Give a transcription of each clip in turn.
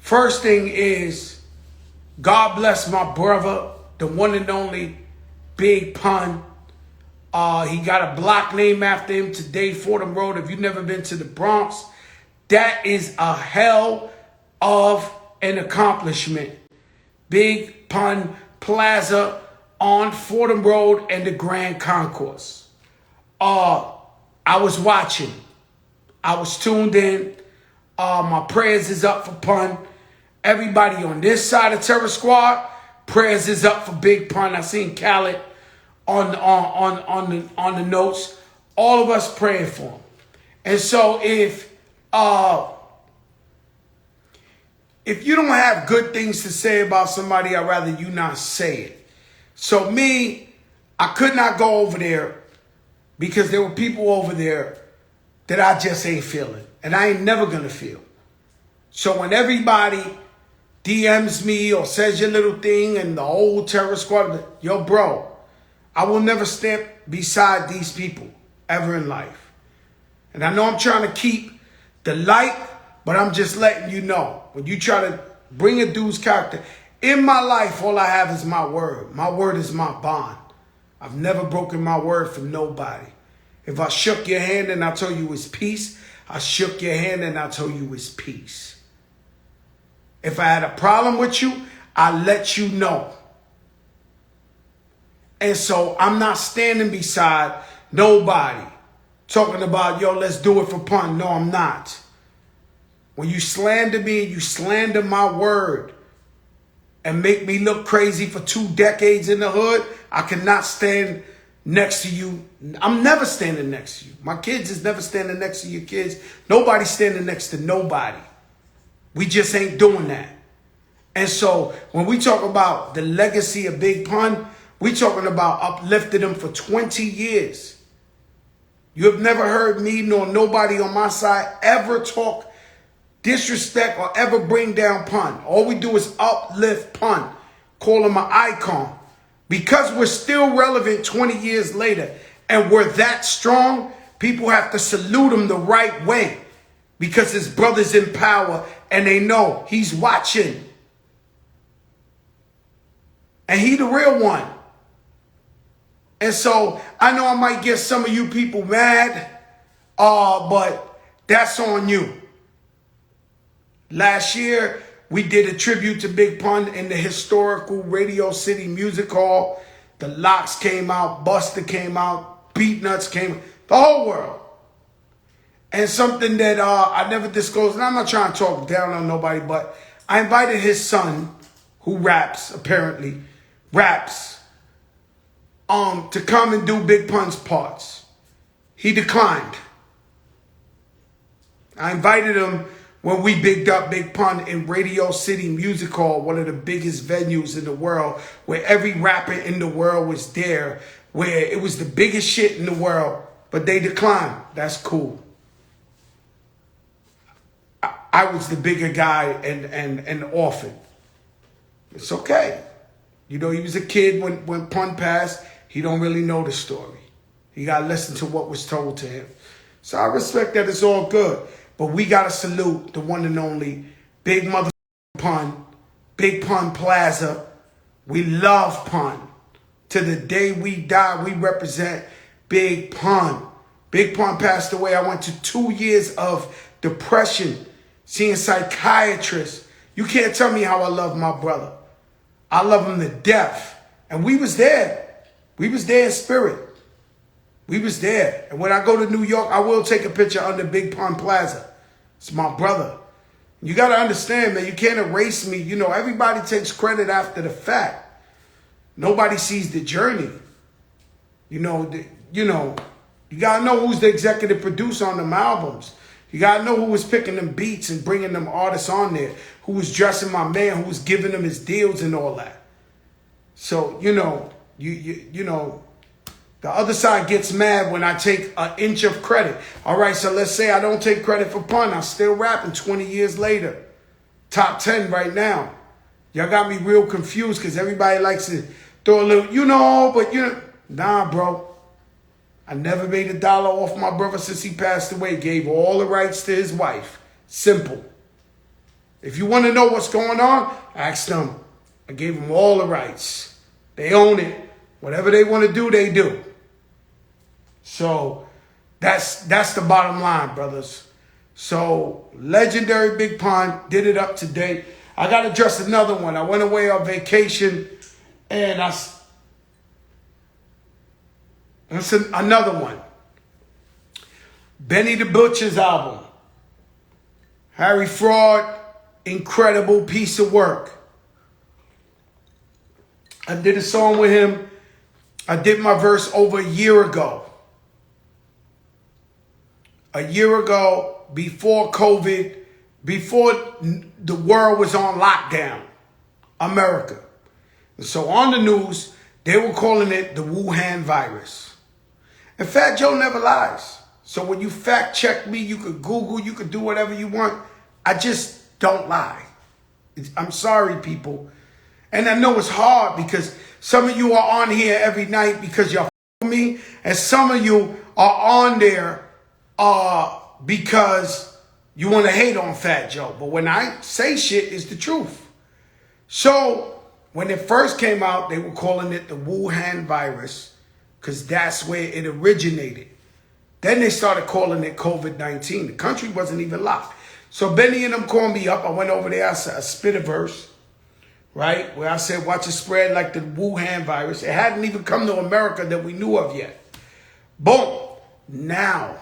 First thing is, God bless my brother, the one and only Big Pun. He got a block named after him today, Fordham Road. If you've never been to the Bronx, that is a hell of an accomplishment. Big Pun Plaza on Fordham Road and the Grand Concourse. I was watching. I was tuned in. My prayers is up for Pun. Everybody on this side of Terror Squad, prayers is up for Big Pun. I seen Khaled on the notes. All of us praying for him. And so if you don't have good things to say about somebody, I'd rather you not say it. So me, I could not go over there because there were people over there that I just ain't feeling. And I ain't never gonna feel. So when everybody DMs me or says your little thing and the whole Terror Squad, yo, bro, I will never stand beside these people ever in life. And I know I'm trying to keep the light, but I'm just letting you know. When you try to bring a dude's character, in my life, all I have is my word. My word is my bond. I've never broken my word for nobody. If I shook your hand and I told you it's peace, I shook your hand and I told you it's peace. If I had a problem with you, I let you know. And so I'm not standing beside nobody talking about, yo, let's do it for Pun. No, I'm not. When you slander me and you slander my word and make me look crazy for 2 decades in the hood, I cannot stand next to you. I'm never standing next to you. My kids is never standing next to your kids. Nobody's standing next to nobody. We just ain't doing that. And so when we talk about the legacy of Big Pun, we talking about uplifting him for 20 years. You have never heard me nor nobody on my side ever talk disrespect or ever bring down Pun. All we do is uplift Pun, call him an icon. Because we're still relevant 20 years later and we're that strong, people have to salute him the right way because his brother's in power and they know he's watching. And he the real one. And so I know I might get some of you people mad, but that's on you. Last year, we did a tribute to Big Pun in the historical Radio City Music Hall. The Locks came out, Busta came out, Beatnuts came out, the whole world. And something that I never disclosed, and I'm not trying to talk down on nobody, but I invited his son, who raps, apparently, to come and do Big Pun's parts. He declined. I invited him when we bigged up Big Pun in Radio City Music Hall, one of the biggest venues in the world, where every rapper in the world was there, where it was the biggest shit in the world, but they declined. That's cool. I was the bigger guy and orphan. It's okay. You know, he was a kid when Pun passed. He don't really know the story. He got to listen to what was told to him. So I respect that. It's all good. But we got to salute the one and only Big Mother Pun, Big Pun Plaza. We love Pun. To the day we die, we represent Big Pun. Big Pun passed away. I went to 2 years of depression, seeing psychiatrists. You can't tell me how I love my brother. I love him to death. And we was there. We was there in spirit. We was there. And when I go to New York, I will take a picture under Big Pun Plaza. It's my brother. You got to understand, man, you can't erase me. You know, everybody takes credit after the fact. Nobody sees the journey. You got to know who's the executive producer on them albums. You got to know who was picking them beats and bringing them artists on there, who was dressing my man, who was giving him his deals and all that. So, you know, the other side gets mad when I take an inch of credit. All right, so let's say I don't take credit for Pun. I'm still rapping 20 years later. Top 10 right now. Y'all got me real confused because everybody likes to throw a little, but nah, bro. I never made $1 off my brother since he passed away. Gave all the rights to his wife. Simple. If you want to know what's going on, ask them. I gave them all the rights. They own it. Whatever they want to do, they do. So that's the bottom line, brothers. So legendary Big Pun did it up to date. I got to address another one. I went away on vacation and that's another one. Benny the Butcher's album. Harry Fraud, incredible piece of work. I did a song with him. I did my verse over a year ago. A year ago, before COVID, before the world was on lockdown, America. And so on the news, they were calling it the Wuhan virus. And Fat Joe never lies. So when you fact check me, you could Google, you could do whatever you want. I just don't lie. I'm sorry, people. And I know it's hard because some of you are on here every night because y'all f***ing me. And some of you are on there because you want to hate on Fat Joe. But when I say shit, it's the truth. So when it first came out, they were calling it the Wuhan virus because that's where it originated. Then they started calling it COVID-19. The country wasn't even locked. So Benny and them called me up. I went over there. I spit a verse, right? Where I said, watch it spread like the Wuhan virus. It hadn't even come to America that we knew of yet. Boom. Now,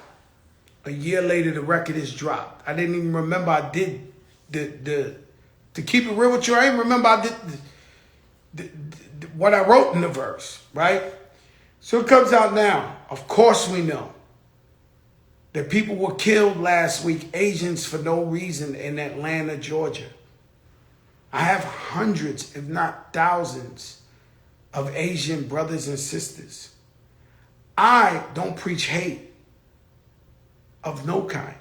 a year later, the record is dropped. I didn't even remember I did to keep it real with you, I didn't remember I did what I wrote in the verse, right? So it comes out now. Of course we know that people were killed last week, Asians, for no reason in Atlanta, Georgia. I have hundreds, if not thousands, of Asian brothers and sisters. I don't preach hate of no kind.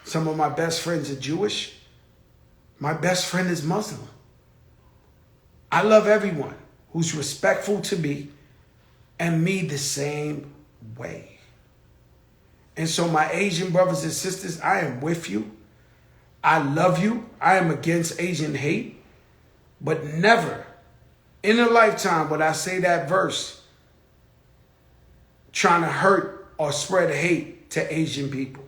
Some of my best friends are Jewish. My best friend is Muslim. I love everyone who's respectful to me and me the same way. And so my Asian brothers and sisters, I am with you. I love you. I am against Asian hate. But never in a lifetime would I say that verse trying to hurt or spread hate to Asian people.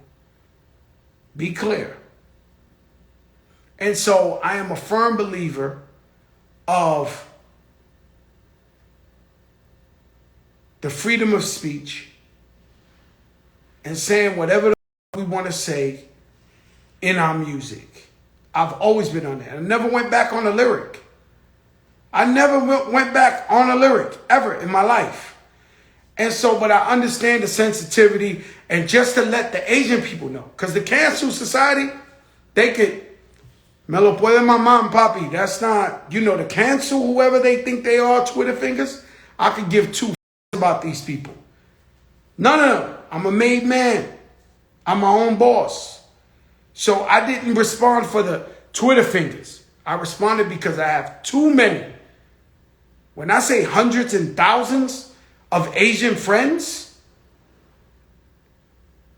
Be clear. And so I am a firm believer of the freedom of speech and saying whatever we want to say in our music. I've always been on that. I never went back on a lyric. I never went back on a lyric ever in my life. And so, but I understand the sensitivity and just to let the Asian people know. Because the cancel society, they could, me lo puede mamá and papi. That's not, the cancel whoever they think they are, Twitter fingers. I could give two about these people. No. I'm a made man. I'm my own boss. So I didn't respond for the Twitter fingers. I responded because I have too many. When I say hundreds and thousands of Asian friends,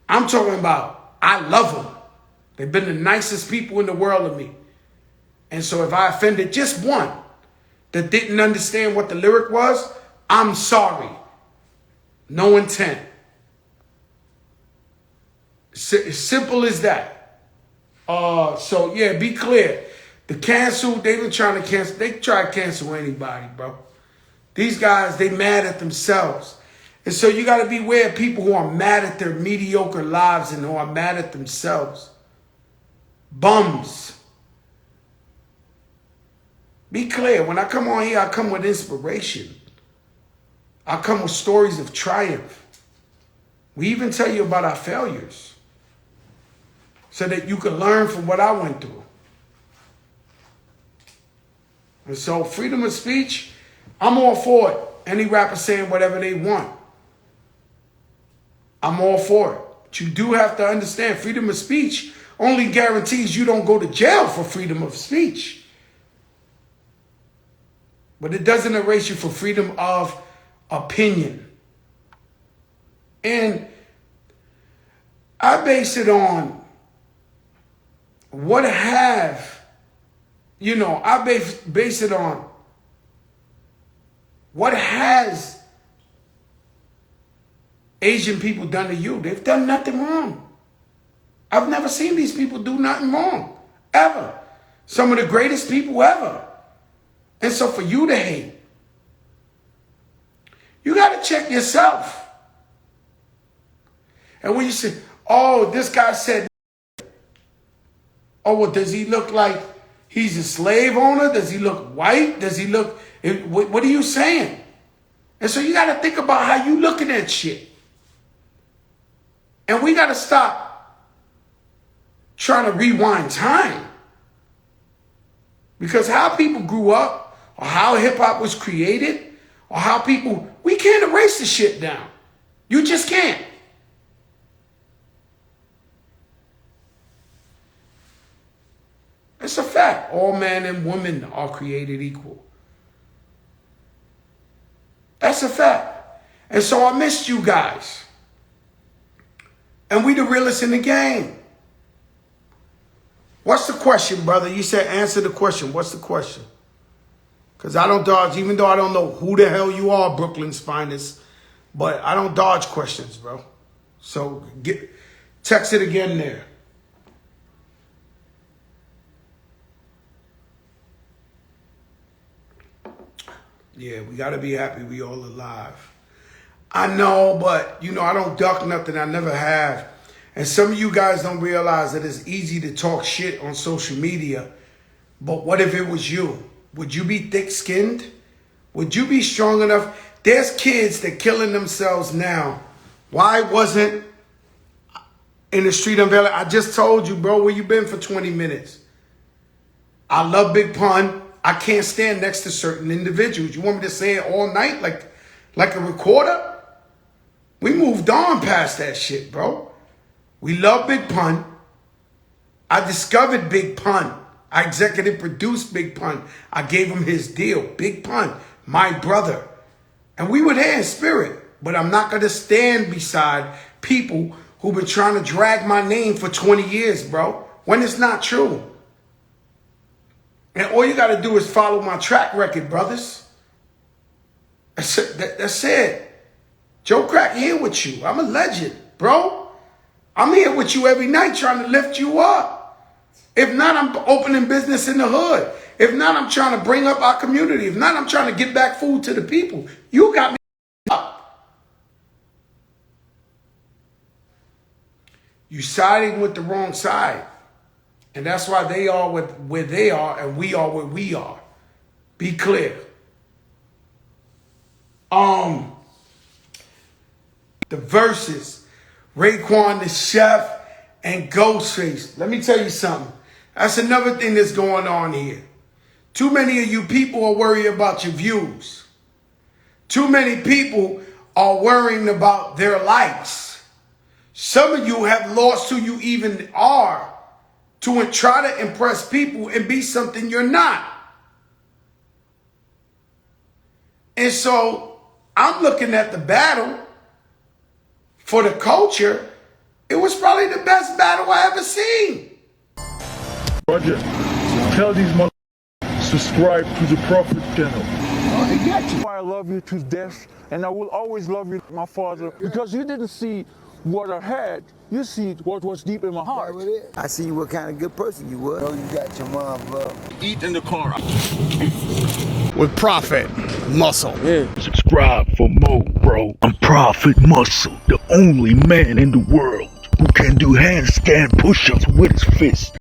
I'm talking about I love them. They've been the nicest people in the world to me. And so if I offended just one that didn't understand what the lyric was, I'm sorry. No intent. Simple as that. So yeah, be clear. The cancel, they've been trying to cancel. They try to cancel anybody, bro. These guys, they mad at themselves. And so you got to beware of people who are mad at their mediocre lives and who are mad at themselves. Bums. Be clear. When I come on here, I come with inspiration. I come with stories of triumph. We even tell you about our failures so that you can learn from what I went through. And so freedom of speech, I'm all for it. Any rapper saying whatever they want, I'm all for it. But you do have to understand freedom of speech only guarantees you don't go to jail for freedom of speech. But it doesn't erase you for freedom of opinion. And I base it on what have, you know, I base it on what has Asian people done to you? They've done nothing wrong. I've never seen these people do nothing wrong, ever. Some of the greatest people ever. And so for you to hate, you got to check yourself. And when you say, oh, this guy said, oh, well, does he look like he's a slave owner? Does he look white? Does he look, what are you saying? And so you got to think about how you looking at shit. And we got to stop trying to rewind time. Because how people grew up, or how hip hop was created, or how people, we can't erase the shit down. You just can't. It's a fact. All men and women are created equal. That's a fact. And so I missed you guys. And we the realest in the game. What's the question, brother? You said answer the question. What's the question? Because I don't dodge, even though I don't know who the hell you are, Brooklyn's finest, but I don't dodge questions, bro. So text it again there. Yeah, we got to be happy we all alive. I know, but, you know, I don't duck nothing. I never have. And some of you guys don't realize that it's easy to talk shit on social media. But what if it was you? Would you be thick-skinned? Would you be strong enough? There's kids that killing themselves now. Why wasn't in the street unveiling? I just told you, bro, where you been for 20 minutes? I love Big Pun. I can't stand next to certain individuals. You want me to say it all night like a recorder? We moved on past that shit, bro. We love Big Pun. I discovered Big Pun. I executive produced Big Pun. I gave him his deal. Big Pun, my brother. And we were there in spirit. But I'm not going to stand beside people who've been trying to drag my name for 20 years, bro. When it's not true. And all you got to do is follow my track record, brothers. That's it. Joe Crack here with you. I'm a legend, bro. I'm here with you every night trying to lift you up. If not, I'm opening business in the hood. If not, I'm trying to bring up our community. If not, I'm trying to get back food to the people. You got me up. You siding with the wrong side. And that's why they are where they are and we are where we are. Be clear. The verses, Raekwon the Chef and Ghostface. Let me tell you something. That's another thing that's going on here. Too many of you people are worried about your views. Too many people are worrying about their likes. Some of you have lost who you even are to try to impress people and be something you're not. And so I'm looking at the battle for the culture. It was probably the best battle I ever seen. Roger, tell these motherfuckers subscribe to the Prophet channel. I love you to death, and I will always love you, my father, because you didn't see what I had, you see what was deep in my heart. I see what kind of good person you were. Bro, you got your mom, bro. Eat in the car. With Prophet Muscle. Yeah. Subscribe for more, bro. I'm Prophet Muscle, the only man in the world who can do handstand push-ups with his fist.